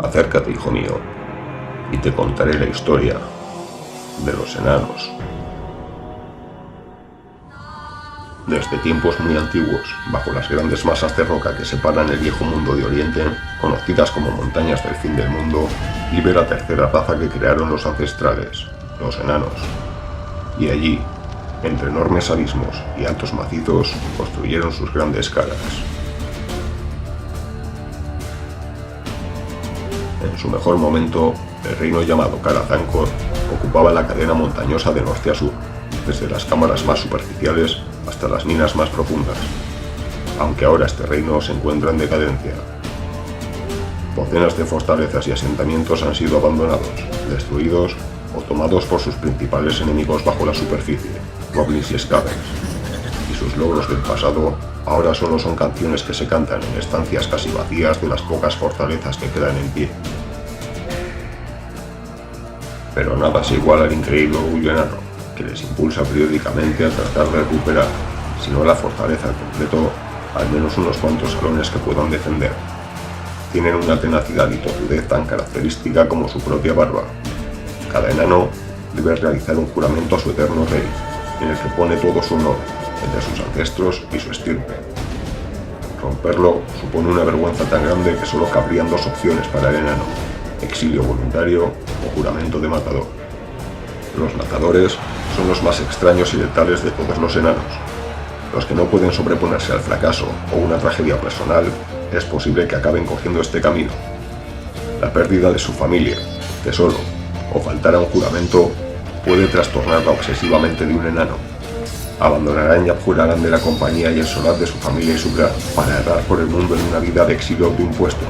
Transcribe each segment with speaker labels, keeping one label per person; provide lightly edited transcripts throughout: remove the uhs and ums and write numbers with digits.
Speaker 1: Acércate, hijo mío, y te contaré la historia de los enanos. Desde tiempos muy antiguos, bajo las grandes masas de roca que separan el viejo mundo de Oriente, conocidas como montañas del fin del mundo, vive la tercera raza que crearon los ancestrales, los enanos. Y allí, entre enormes abismos y altos macizos, construyeron sus grandes caras. En su mejor momento, el reino llamado Kara-Thankor ocupaba la cadena montañosa de norte a sur, desde las cámaras más superficiales hasta las minas más profundas, aunque ahora este reino se encuentra en decadencia. Docenas de fortalezas y asentamientos han sido abandonados, destruidos o tomados por sus principales enemigos bajo la superficie, goblins y skavens, y sus logros del pasado ahora solo son canciones que se cantan en estancias casi vacías de las pocas fortalezas que quedan en pie. Pero nada se iguala al increíble orgullo enano, que les impulsa periódicamente a tratar de recuperar, si no la fortaleza al completo, al menos unos cuantos salones que puedan defender. Tienen una tenacidad y tozudez tan característica como su propia barba. Cada enano debe realizar un juramento a su eterno rey, en el que pone todo su honor, el de sus ancestros y su estirpe. Romperlo supone una vergüenza tan grande que solo cabrían dos opciones para el enano: exilio voluntario o juramento de matador. Los matadores son los más extraños y letales de todos los enanos. Los que no pueden sobreponerse al fracaso o una tragedia personal, es posible que acaben cogiendo este camino. La pérdida de su familia, tesoro o faltar a un juramento puede trastornar la obsesivamente de un enano. Abandonarán y abjurarán de la compañía y el solar de su familia y su clan para errar por el mundo en una vida de exilio de un puesto,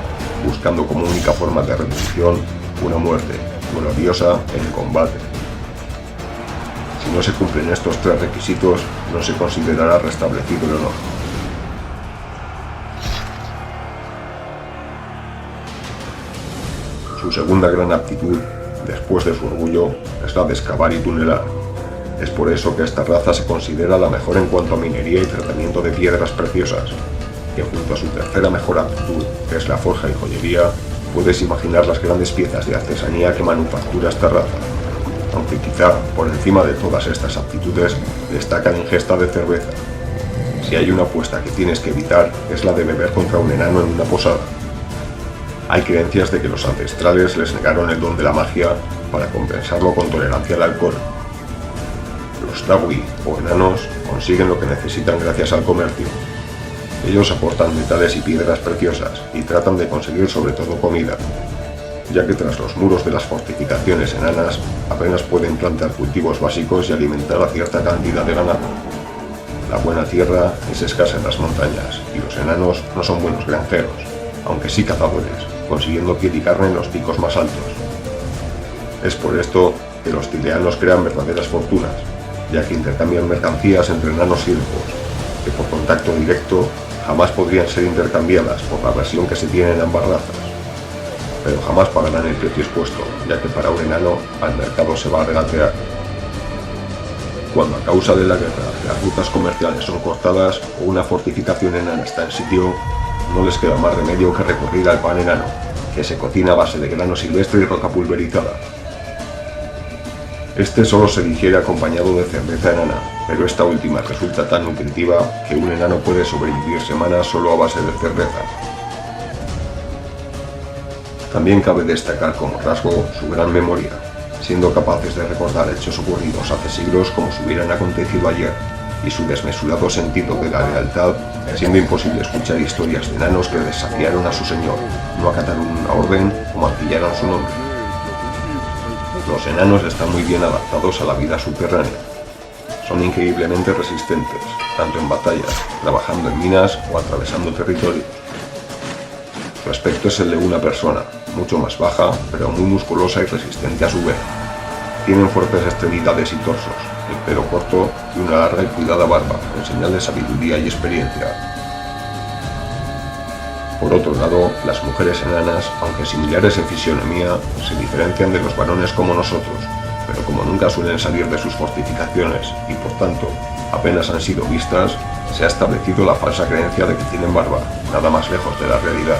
Speaker 1: buscando como única forma de redención una muerte gloriosa en combate. Si no se cumplen estos tres requisitos, no se considerará restablecido el honor. Su segunda gran aptitud, después de su orgullo, es la de excavar y tunelar. Es por eso que esta raza se considera la mejor en cuanto a minería y tratamiento de piedras preciosas, que junto a su tercera mejor aptitud, que es la forja y joyería, puedes imaginar las grandes piezas de artesanía que manufactura esta raza. Aunque quizá, por encima de todas estas aptitudes, destaca la ingesta de cerveza. Si hay una apuesta que tienes que evitar, es la de beber contra un enano en una posada. Hay creencias de que los ancestrales les negaron el don de la magia para compensarlo con tolerancia al alcohol. Los Dawi, o enanos, consiguen lo que necesitan gracias al comercio. Ellos aportan metales y piedras preciosas y tratan de conseguir sobre todo comida, ya que tras los muros de las fortificaciones enanas apenas pueden plantar cultivos básicos y alimentar a cierta cantidad de ganado. La buena tierra es escasa en las montañas y los enanos no son buenos granjeros, aunque sí cazadores, consiguiendo piel y carne en los picos más altos. Es por esto que los tileanos crean verdaderas fortunas, ya que intercambian mercancías entre enanos y elfos, que por contacto directo jamás podrían ser intercambiadas por la versión que se tiene en ambas razas. Pero jamás pagarán el precio expuesto, ya que para un enano al mercado se va a regatear. Cuando a causa de la guerra las rutas comerciales son cortadas o una fortificación enana está en sitio, no les queda más remedio que recurrir al pan enano, que se cocina a base de grano silvestre y roca pulverizada. Este solo se digiere acompañado de cerveza enana, pero esta última resulta tan nutritiva que un enano puede sobrevivir semanas solo a base de cerveza. También cabe destacar como rasgo su gran memoria, siendo capaces de recordar hechos ocurridos hace siglos como si hubieran acontecido ayer, y su desmesurado sentido de la lealtad, siendo imposible escuchar historias de enanos que desafiaron a su señor, no acataron una orden o maquillaron su nombre. Los enanos están muy bien adaptados a la vida subterránea. Son increíblemente resistentes, tanto en batallas, trabajando en minas o atravesando territorios. Su aspecto es el de una persona, mucho más baja, pero muy musculosa y resistente a su vez. Tienen fuertes extremidades y torsos, el pelo corto y una larga y cuidada barba, en señal de sabiduría y experiencia. Por otro lado, las mujeres enanas, aunque similares en fisionomía, se diferencian de los varones como nosotros, pero como nunca suelen salir de sus fortificaciones y por tanto apenas han sido vistas, se ha establecido la falsa creencia de que tienen barba, nada más lejos de la realidad.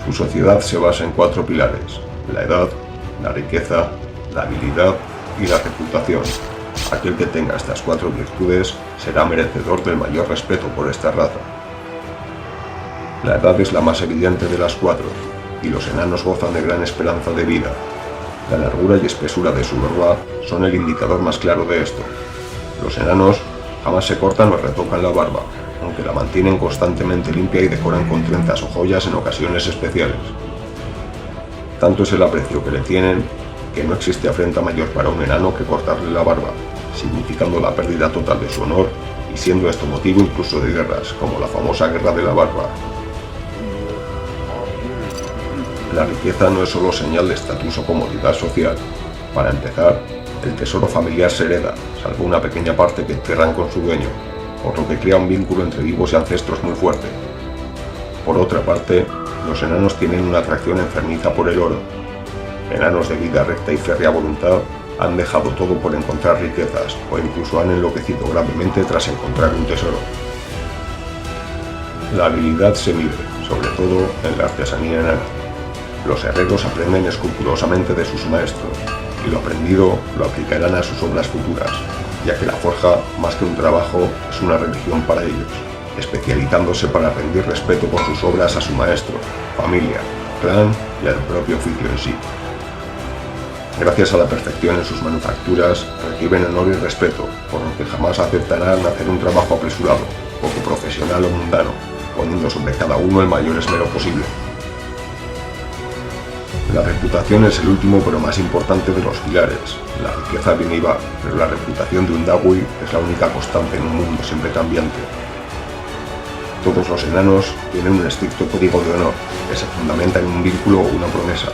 Speaker 1: Su sociedad se basa en 4 pilares: la edad, la riqueza, la habilidad y la reputación. Aquel que tenga estas 4 virtudes será merecedor del mayor respeto por esta raza. La edad es la más evidente de las 4, y los enanos gozan de gran esperanza de vida. La largura y espesura de su barba son el indicador más claro de esto. Los enanos jamás se cortan o retocan la barba, aunque la mantienen constantemente limpia y decoran con trenzas o joyas en ocasiones especiales. Tanto es el aprecio que le tienen, que no existe afrenta mayor para un enano que cortarle la barba, significando la pérdida total de su honor y siendo esto motivo incluso de guerras, como la famosa Guerra de la Barba. La riqueza no es solo señal de estatus o comodidad social. Para empezar, el tesoro familiar se hereda, salvo una pequeña parte que entierran con su dueño, por lo que crea un vínculo entre vivos y ancestros muy fuerte. Por otra parte, los enanos tienen una atracción enfermiza por el oro. Enanos de vida recta y férrea voluntad han dejado todo por encontrar riquezas, o incluso han enloquecido gravemente tras encontrar un tesoro. La habilidad se mide, sobre todo, en la artesanía enana. Los herreros aprenden escrupulosamente de sus maestros, y lo aprendido lo aplicarán a sus obras futuras, ya que la forja, más que un trabajo, es una religión para ellos, especializándose para rendir respeto por sus obras a su maestro, familia, clan y al propio oficio en sí. Gracias a la perfección en sus manufacturas, reciben honor y respeto, por lo que jamás aceptarán hacer un trabajo apresurado, poco profesional o mundano, poniendo sobre cada uno el mayor esmero posible. La reputación es el último pero más importante de los pilares. La riqueza viene y va, pero la reputación de un Dawi es la única constante en un mundo siempre cambiante. Todos los enanos tienen un estricto código de honor, que se fundamenta en un vínculo o una promesa.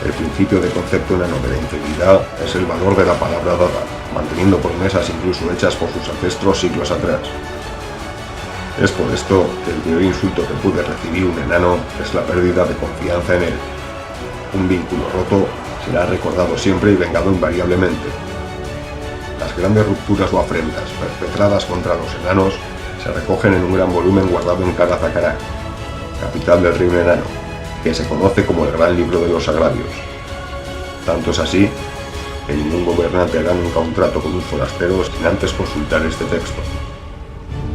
Speaker 1: El principio de concepto enano de la integridad es el valor de la palabra dada, manteniendo promesas incluso hechas por sus ancestros siglos atrás. Es por esto que el peor insulto que puede recibir un enano es la pérdida de confianza en él. Un vínculo roto será recordado siempre y vengado invariablemente. Las grandes rupturas o afrentas perpetradas contra los enanos se recogen en un gran volumen guardado en Karazakará, capital del reino enano, que se conoce como el Gran Libro de los Agravios. Tanto es así que ningún gobernante hará nunca un trato con un forastero sin antes consultar este texto.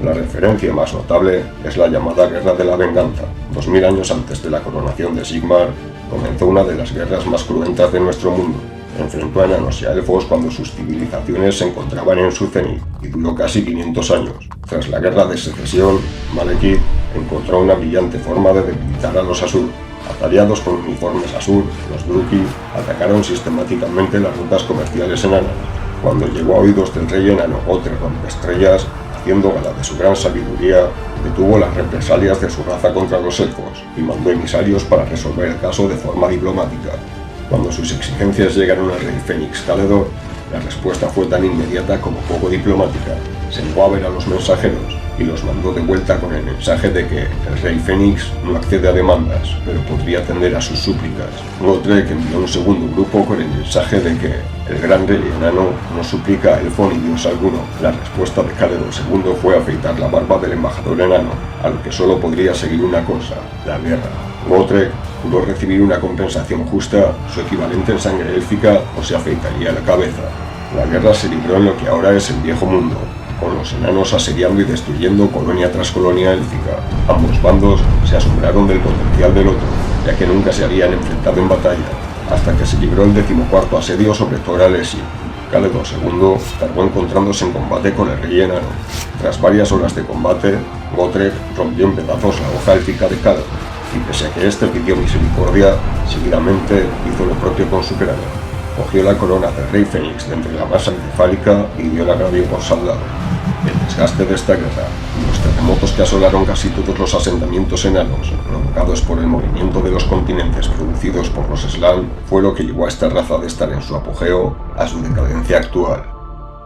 Speaker 1: La referencia más notable es la llamada Guerra de la Venganza. 2000 años antes de la coronación de Sigmar, comenzó una de las guerras más cruentas de nuestro mundo. Enfrentó a enanos y a elfos cuando sus civilizaciones se encontraban en su cenit, y duró casi 500 años. Tras la Guerra de Secesión, Malekith encontró una brillante forma de debilitar a los Asur. Ataviados con uniformes Asur, los Druki atacaron sistemáticamente las rutas comerciales enanas. Cuando llegó a oídos del rey enano Gotrek Rompeestrellas, haciendo gala de su gran sabiduría, detuvo las represalias de su raza contra los elfos y mandó emisarios para resolver el caso de forma diplomática. Cuando sus exigencias llegaron al rey Fénix Caledor, la respuesta fue tan inmediata como poco diplomática. Se negó a ver a los mensajeros y los mandó de vuelta con el mensaje de que el rey Fénix no accede a demandas, pero podría atender a sus súplicas. Gotrek envió un segundo grupo con el mensaje de que el gran rey enano no suplica a elfo ni dios alguno. La respuesta de Caledor II fue afeitar la barba del embajador enano, a lo que solo podría seguir una cosa: la guerra. Gotrek juró recibir una compensación justa, su equivalente en sangre élfica, o se afeitaría la cabeza. La guerra se libró en lo que ahora es el Viejo Mundo, con los enanos asediando y destruyendo colonia tras colonia élfica. Ambos bandos se asombraron del potencial del otro, ya que nunca se habían enfrentado en batalla, hasta que se libró el 14º asedio sobre Tor Alesi. Caledor II tardó encontrándose en combate con el rey enano. Tras varias horas de combate, Gotrek rompió en pedazos la hoja élfica de Caledor, y pese a que éste pidió misericordia, seguidamente hizo lo propio con su cráneo. Cogió la corona del rey Fénix de entre la masa encefálica y dio el agravio por saldado. El desgaste de esta guerra y los terremotos que asolaron casi todos los asentamientos enanos, provocados por el movimiento de los continentes producidos por los Slann, fue lo que llevó a esta raza de estar en su apogeo a su decadencia actual.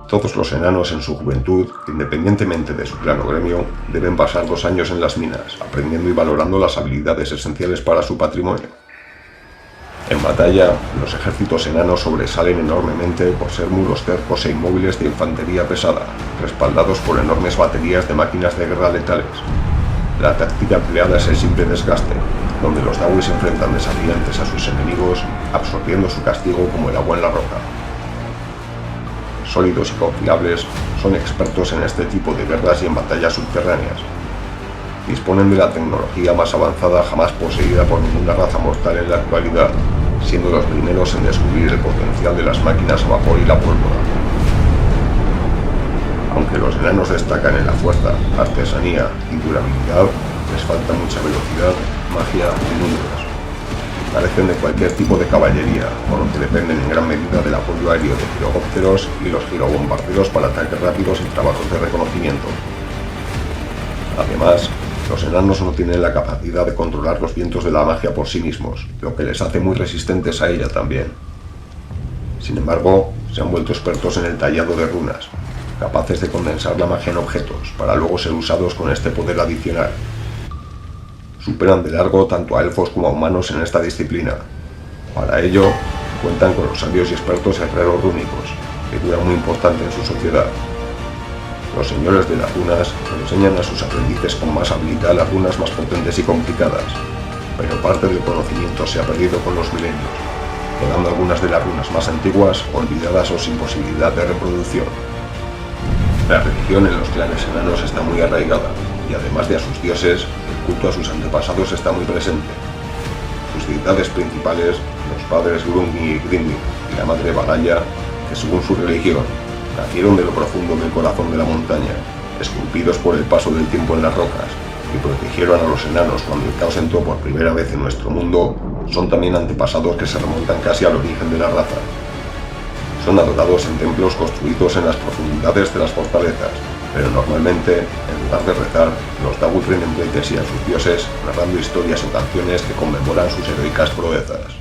Speaker 1: Todos los enanos en su juventud, independientemente de su clan o gremio, deben pasar 2 años en las minas, aprendiendo y valorando las habilidades esenciales para su patrimonio. En batalla, los ejércitos enanos sobresalen enormemente por ser muros cercos e inmóviles de infantería pesada, respaldados por enormes baterías de máquinas de guerra letales. La táctica empleada es el simple desgaste, donde los Dawi se enfrentan desafiantes a sus enemigos, absorbiendo su castigo como el agua en la roca. Sólidos y confiables, son expertos en este tipo de guerras y en batallas subterráneas. Disponen de la tecnología más avanzada jamás poseída por ninguna raza mortal en la actualidad, siendo los primeros en descubrir el potencial de las máquinas a vapor y la pólvora. Aunque los enanos destacan en la fuerza, artesanía y durabilidad, les falta mucha velocidad, magia y números. Carecen de cualquier tipo de caballería, por lo que dependen en gran medida del apoyo aéreo de girocópteros y los girobombarderos para ataques rápidos y trabajos de reconocimiento. Además, los enanos no tienen la capacidad de controlar los vientos de la magia por sí mismos, lo que les hace muy resistentes a ella también. Sin embargo, se han vuelto expertos en el tallado de runas, capaces de condensar la magia en objetos, para luego ser usados con este poder adicional. Superan de largo tanto a elfos como a humanos en esta disciplina. Para ello, cuentan con los sabios y expertos herreros rúnicos, figura muy importante en su sociedad. Los señores de las runas enseñan a sus aprendices con más habilidad las runas más potentes y complicadas, pero parte del conocimiento se ha perdido con los milenios, quedando algunas de las runas más antiguas olvidadas o sin posibilidad de reproducción. La religión en los clanes enanos está muy arraigada, y además de a sus dioses, el culto a sus antepasados está muy presente. Sus deidades principales, los padres Grungi y Grimnir y la madre Valaya, que según su religión, nacieron de lo profundo del corazón de la montaña, esculpidos por el paso del tiempo en las rocas, y protegieron a los enanos cuando el caos entró por primera vez en nuestro mundo, son también antepasados que se remontan casi al origen de la raza. Son adorados en templos construidos en las profundidades de las fortalezas, pero normalmente, en lugar de rezar, los Dawi rinden pleitesía a sus dioses, narrando historias o canciones que conmemoran sus heroicas proezas.